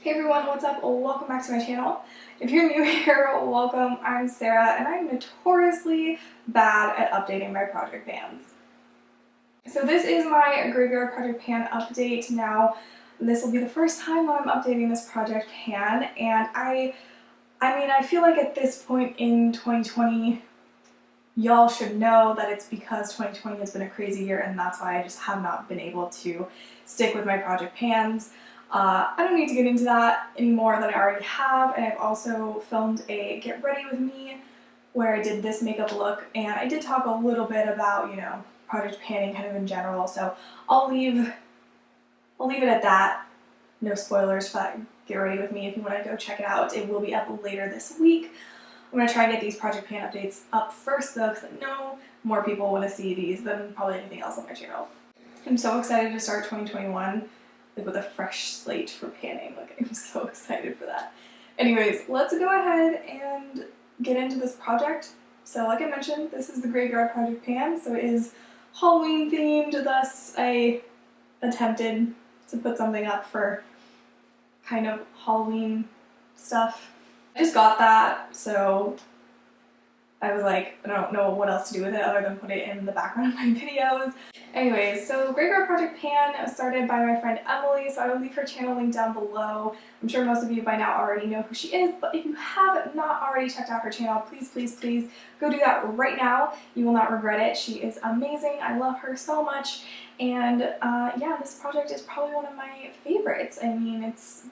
Hey everyone, what's up? Welcome back to my channel. If you're new here, welcome. I'm Sarah and I'm notoriously bad at updating my project pans. So this is my graveyard project pan update. Now, this will be the first time that I'm updating this project pan, and I feel like at this point in 2020, y'all should know that it's because 2020 has been a crazy year and that's why I just have not been able to stick with my project pans. I don't need to get into that any more than I already have, and I've also filmed a get ready with me where I did this makeup look, and I did talk a little bit about, project panning kind of in general, so I'll leave it at that. No spoilers for that get ready with me if you want to go check it out. It will be up later this week. I'm going to try and get these project pan updates up first though, because I know more people want to see these than probably anything else on my channel. I'm so excited to start 2021 with a fresh slate for panning. I'm so excited for that. Anyways, let's go ahead and get into this project. So like I mentioned, this is the graveyard project pan, so it is Halloween themed, thus I attempted to put something up for kind of Halloween stuff. I just got that, so I was like, I don't know what else to do with it other than put it in the background of my videos. Anyways, so Graveyard Project Pan was started by my friend Emily, so I will leave her channel link down below. I'm sure most of you by now already know who she is, but if you have not already checked out her channel, please, please, please go do that right now. You will not regret it. She is amazing. I love her so much. And yeah, this project is probably one of my favorites. I mean, it's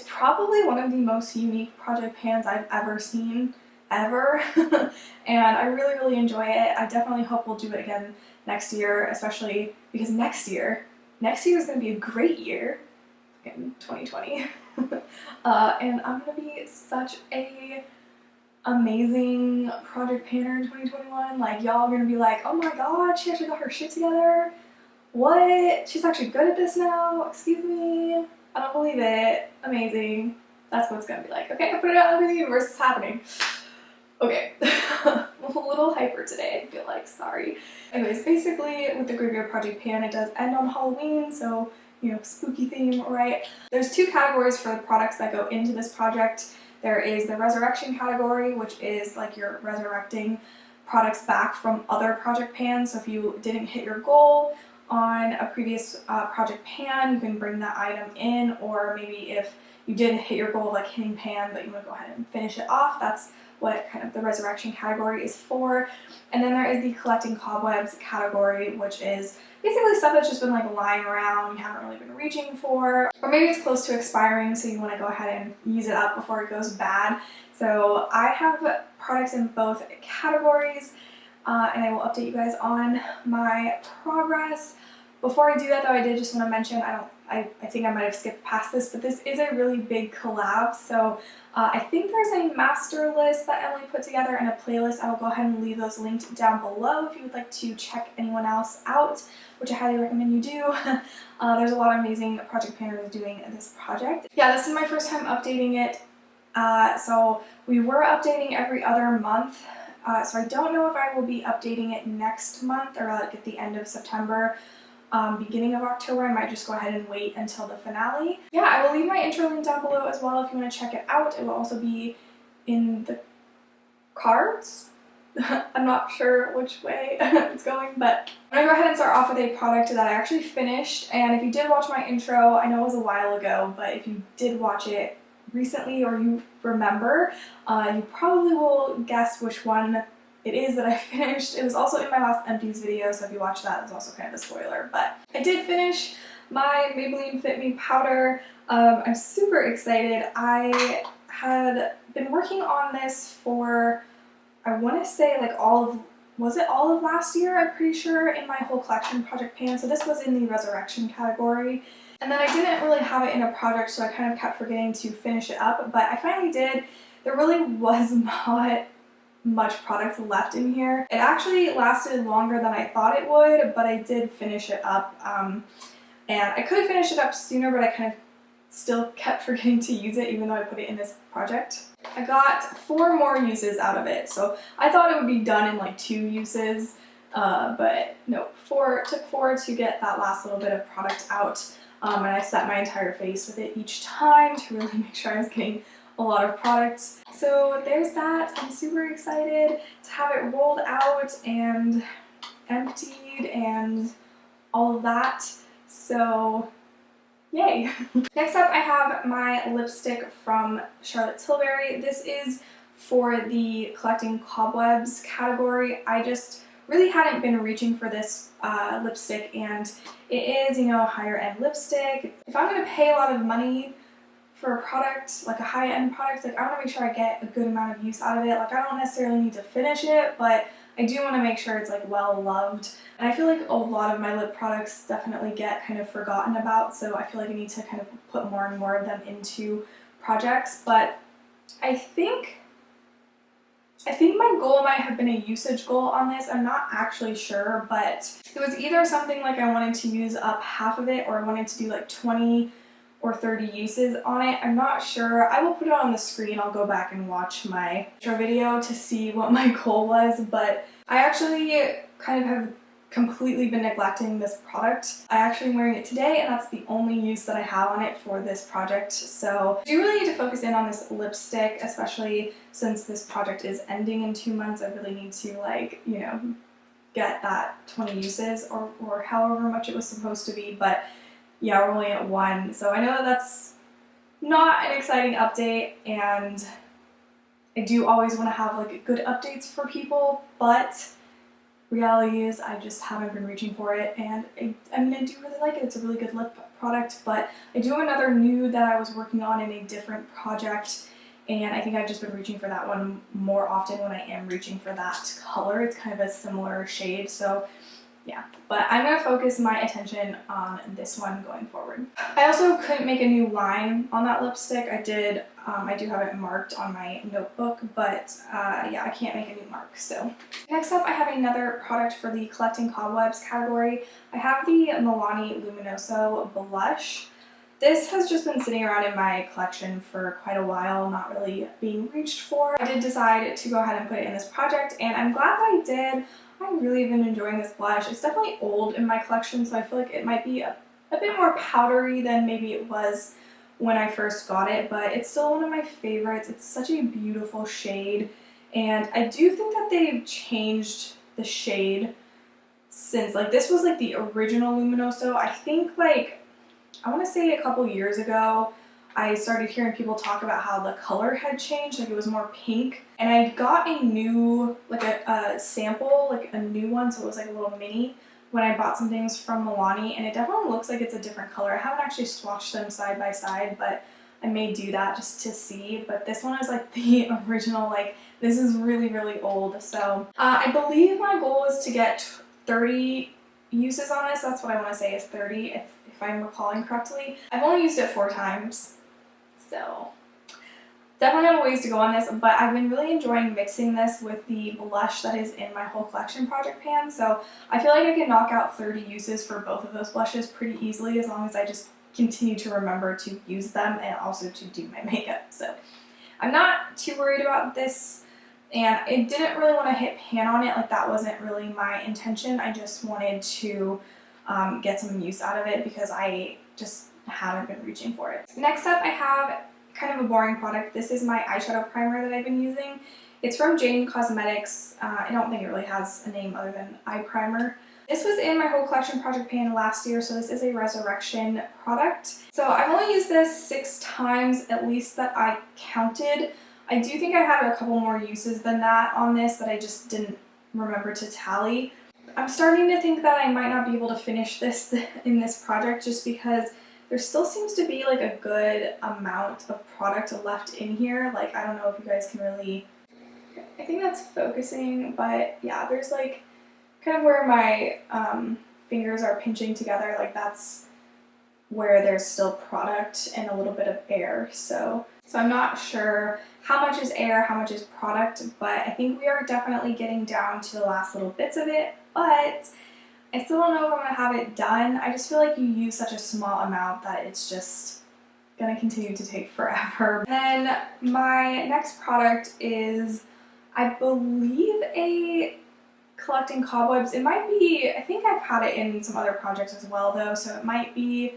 probably one of the most unique project pans I've ever seen. Ever. And I really, really enjoy it. I definitely hope we'll do it again next year, especially because next year is going to be a great year in 2020. And I'm going to be such a amazing project panner in 2021. Like, y'all are going to be like, oh my god, she actually got her shit together. What? She's actually good at this now? Excuse me? I don't believe it. Amazing. That's what it's going to be like. Okay, I put it out into the universe. It's happening. Okay, I'm a little hyper today, I feel like, sorry. Anyways, basically with the Graveyard Project Pan, it does end on Halloween, so, spooky theme, right? There's two categories for the products that go into this project. There is the Resurrection category, which is like you're resurrecting products back from other project pans. So if you didn't hit your goal on a previous project pan, you can bring that item in, or maybe if you did hit your goal of like hitting pan, but you want to go ahead and finish it off, that's what kind of the Resurrection category is for. And then there is the Collecting Cobwebs category, which is basically stuff that's just been like lying around, you haven't really been reaching for, or maybe it's close to expiring, so you want to go ahead and use it up before it goes bad. So I have products in both categories, and I will update you guys on my progress. Before I do that though, I did just want to mention, I think I might have skipped past this, but this is a really big collab, so I think there's a master list that Emily put together and a playlist. I will go ahead and leave those linked down below if you would like to check anyone else out, which I highly recommend you do. There's a lot of amazing project panners doing this project. Yeah, this is my first time updating it, so we were updating every other month, so I don't know if I will be updating it next month or like at the end of September. Beginning of October. I might just go ahead and wait until the finale. Yeah, I will leave my intro link down below as well if you want to check it out. It will also be in the cards. I'm not sure which way it's going, but I'm going to go ahead and start off with a product that I actually finished. And if you did watch my intro, I know it was a while ago, but if you did watch it recently or you remember, you probably will guess which one it is that I finished. It was also in my last empties video, so if you watch that, it was also kind of a spoiler. But I did finish my Maybelline Fit Me Powder. I'm super excited. I had been working on this for, I want to say like was it all of last year? I'm pretty sure, in my whole collection project pan. So this was in the Resurrection category. And then I didn't really have it in a project, so I kind of kept forgetting to finish it up, but I finally did. There really was not much product left in here. It actually lasted longer than I thought it would, but I did finish it up. And I could finish it up sooner, but I kind of still kept forgetting to use it even though I put it in this project. I got 4 more uses out of it, so I thought it would be done in like 2 uses, but no, it took 4 to get that last little bit of product out. and I set my entire face with it each time to really make sure I was getting a lot of products. So there's that. I'm super excited to have it rolled out and emptied and all of that. So yay! Next up I have my lipstick from Charlotte Tilbury. This is for the collecting cobwebs category. I just really hadn't been reaching for this lipstick, and it is, you know, a higher end lipstick. If I'm going to pay a lot of money for a product, like a high-end product, like I want to make sure I get a good amount of use out of it. Like I don't necessarily need to finish it, but I do want to make sure it's like well loved. And I feel like a lot of my lip products definitely get kind of forgotten about, so I feel like I need to kind of put more and more of them into projects. But I think my goal might have been a usage goal on this. I'm not actually sure, but it was either something like I wanted to use up half of it, or I wanted to do like 20 or 30 uses on it. I'm not sure. I will put it on the screen. I'll go back and watch my intro video to see what my goal was, but I actually kind of have completely been neglecting this product. I actually am wearing it today, and that's the only use that I have on it for this project. So I do really need to focus in on this lipstick, especially since this project is ending in 2 months. I really need to, like, you know, get that 20 uses or however much it was supposed to be. But yeah, we're only at 1. So I know that that's not an exciting update, and I do always want to have like good updates for people, but reality is I just haven't been reaching for it. And I mean, I do really like it. It's a really good lip product, but I do have another nude that I was working on in a different project, and I think I've just been reaching for that one more often when I am reaching for that color. It's kind of a similar shade, so yeah. But I'm going to focus my attention on this one going forward. I also couldn't make a new line on that lipstick. I do have it marked on my notebook, but yeah, I can't make a new mark. So next up I have another product for the collecting cobwebs category. I have the Milani Luminoso blush. This has just been sitting around in my collection for quite a while, not really being reached for. I did decide to go ahead and put it in this project, and I'm glad that I did. I've really been enjoying this blush. It's definitely old in my collection, so I feel like it might be a bit more powdery than maybe it was when I first got it, but it's still one of my favorites. It's such a beautiful shade, and I do think that they've changed the shade since, like, this was like the original Luminoso. I think, like, I want to say a couple years ago, I started hearing people talk about how the color had changed, like it was more pink, and I got a new, like a sample, like a new one, so it was like a little mini when I bought some things from Milani, and it definitely looks like it's a different color. I haven't actually swatched them side by side, but I may do that just to see. But this one is like the original, like this is really, really old. So I believe my goal is to get 30 uses on this. That's what I want to say is 30, if I'm recalling correctly. I've only used it 4 times. So definitely have a ways to go on this, but I've been really enjoying mixing this with the blush that is in my whole collection project pan. So I feel like I can knock out 30 uses for both of those blushes pretty easily, as long as I just continue to remember to use them and also to do my makeup. So I'm not too worried about this, and I didn't really want to hit pan on it. Like, that wasn't really my intention. I just wanted to get some use out of it because I just haven't been reaching for it. Next up I have kind of a boring product. This is my eyeshadow primer that I've been using. It's from Jane Cosmetics. I don't think it really has a name other than eye primer. This was in my whole collection project pan last year, so this is a resurrection product. So I've only used this 6 times at least that I counted. I do think I had a couple more uses than that on this that I just didn't remember to tally. I'm starting to think that I might not be able to finish this in this project just because there still seems to be like a good amount of product left in here. Like, I don't know if you guys can really, I think that's focusing, but yeah, there's like kind of where my fingers are pinching together, like that's where there's still product and a little bit of air. So I'm not sure how much is air, how much is product, but I think we are definitely getting down to the last little bits of it, but I still don't know if I'm going to have it done. I just feel like you use such a small amount that it's just going to continue to take forever. Then my next product is, I believe, a collecting cobwebs. It might be, I think I've had it in some other projects as well though, so it might be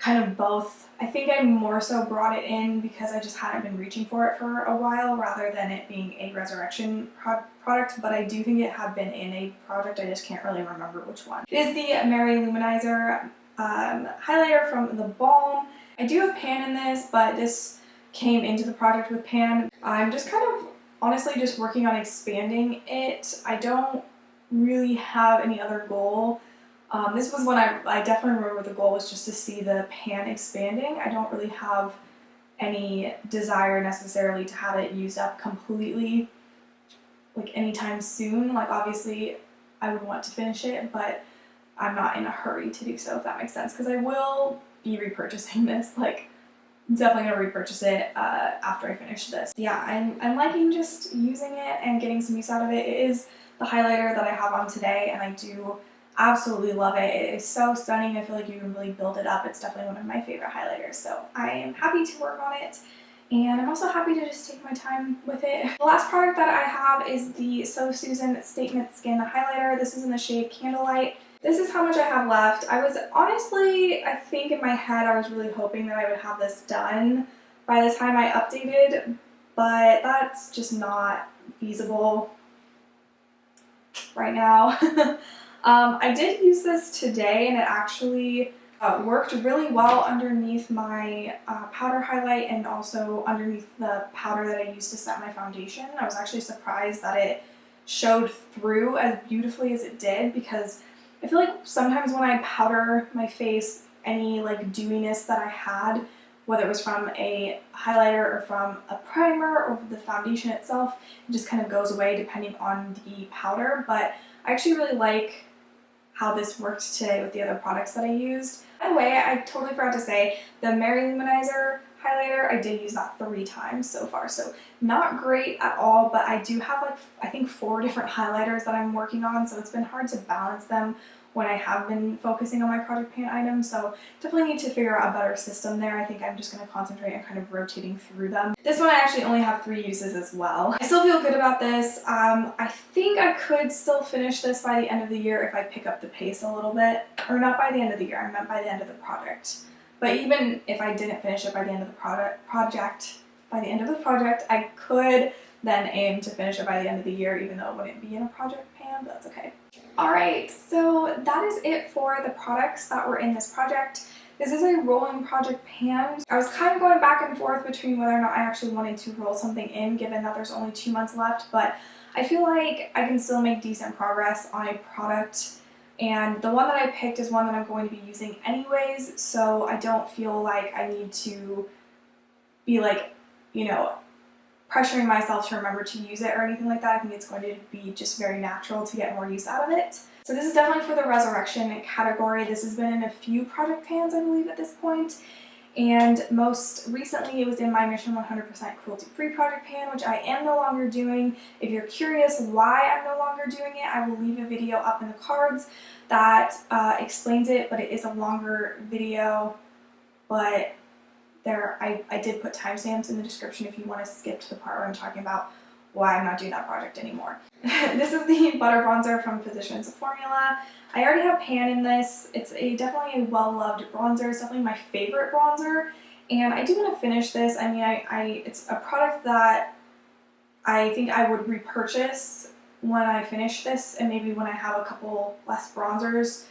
kind of both. I think I more so brought it in because I just hadn't been reaching for it for a while rather than it being a resurrection product, but I do think it had been in a project, I just can't really remember which one. It is the Mary Lou Manizer highlighter from the Balm. I do have pan in this, but this came into the project with pan. I'm just kind of honestly just working on expanding it. I don't really have any other goal. This was when I definitely remember the goal was just to see the pan expanding. I don't really have any desire necessarily to have it used up completely like anytime soon. Like obviously I would want to finish it, but I'm not in a hurry to do so, if that makes sense, because I will be repurchasing this. Like definitely gonna repurchase it after I finish this. Yeah, I'm liking just using it and getting some use out of it. It is the highlighter that I have on today, and I do absolutely love it. It is so stunning. I feel like you can really build it up. It's definitely one of my favorite highlighters, so I am happy to work on it, and I'm also happy to just take my time with it. The last product that I have is the So Susan Statement Skin Highlighter. This is in the shade Candlelight. This is how much I have left. I was honestly, I think in my head I was really hoping that I would have this done by the time I updated, but that's just not feasible right now. I did use this today, and it actually worked really well underneath my powder highlight and also underneath the powder that I used to set my foundation. I was actually surprised that it showed through as beautifully as it did, because I feel like sometimes when I powder my face, any like dewiness that I had, whether it was from a highlighter or from a primer or the foundation itself, it just kind of goes away depending on the powder. But I actually really like how this worked today with the other products that I used. By the way, I totally forgot to say, the Mary Lou Manizer highlighter, I did use that 3 times so far, so not great at all, but I do have like, I think 4 different highlighters that I'm working on, so it's been hard to balance them when I have been focusing on my project pan items, so definitely need to figure out a better system there. I think I'm just going to concentrate on kind of rotating through them. This one I actually only have 3 uses as well. I still feel good about this. I think I could still finish this by the end of the year if I pick up the pace a little bit. Or not by the end of the year, I meant by the end of the project. But even if I didn't finish it by the end of the project, I could then aim to finish it by the end of the year, even though it wouldn't be in a project pan, but that's okay. Alright, so that is it for the products that were in this project. This is a rolling project pan. I was kind of going back and forth between whether or not I actually wanted to roll something in, given that there's only 2 months left, but I feel like I can still make decent progress on a product, and the one that I picked is one that I'm going to be using anyways, so I don't feel like I need to be like, you know, pressuring myself to remember to use it or anything like that. I think it's going to be just very natural to get more use out of it. So this is definitely for the resurrection category. This has been in a few project pans, I believe, at this point. And most recently it was in my Mission 100% Cruelty-Free project pan, which I am no longer doing. If you're curious why I'm no longer doing it, I will leave a video up in the cards that explains it, but it is a longer video. But I did put timestamps in the description if you want to skip to the part where I'm talking about why I'm not doing that project anymore. This is the Butter Bronzer from Physicians Formula. I already have pan in this. It's definitely a well-loved bronzer. It's definitely my favorite bronzer, and I do want to finish this. I mean, it's a product that I think I would repurchase when I finish this, and maybe when I have a couple less bronzers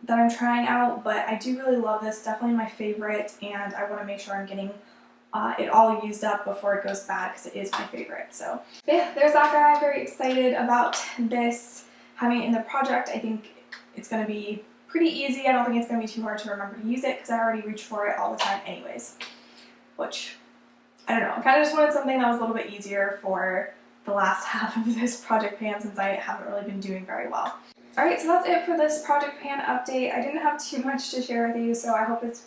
that I'm trying out, but I do really love this. Definitely my favorite, and I want to make sure I'm getting it all used up before it goes bad, because it is my favorite. So yeah, there's that guy. I'm very excited about this, having it in the project. I think it's going to be pretty easy. I don't think it's going to be too hard to remember to use it, because I already reach for it all the time anyways, which, I don't know, I kind of just wanted something that was a little bit easier for the last half of this project pan, since I haven't really been doing very well. Alright, so that's it for this project pan update. I didn't have too much to share with you, so I hope it's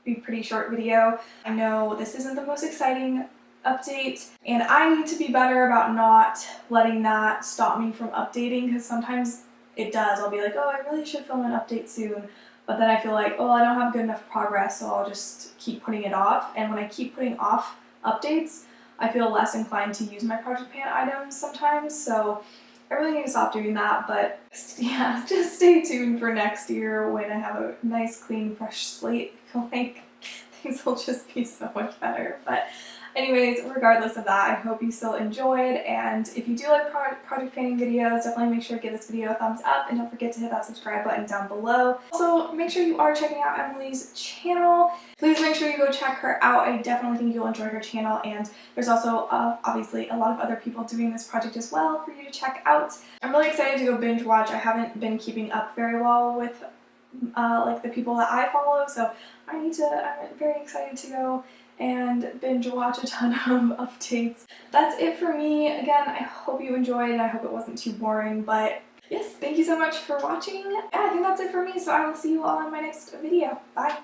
a pretty short video. I know this isn't the most exciting update, and I need to be better about not letting that stop me from updating, because sometimes it does. I'll be like, oh, I really should film an update soon, but then I feel like, oh, I don't have good enough progress, so I'll just keep putting it off. And when I keep putting off updates, I feel less inclined to use my project pan items sometimes, so I really need to stop doing that, but yeah, just stay tuned for next year when I have a nice, clean, fresh slate. I feel like things will just be so much better. But anyways, regardless of that, I hope you still enjoyed, and if you do like project painting videos, definitely make sure to give this video a thumbs up, and don't forget to hit that subscribe button down below. Also, make sure you are checking out Emily's channel. Please make sure you go check her out. I definitely think you'll enjoy her channel, and there's also obviously a lot of other people doing this project as well for you to check out. I'm really excited to go binge watch. I haven't been keeping up very well with like the people that I follow, so I'm very excited to go and binge watch a ton of updates. That's it for me. Again, I hope you enjoyed, and I hope it wasn't too boring, but yes, thank you so much for watching. Yeah, I think that's it for me, so I will see you all in my next video. Bye!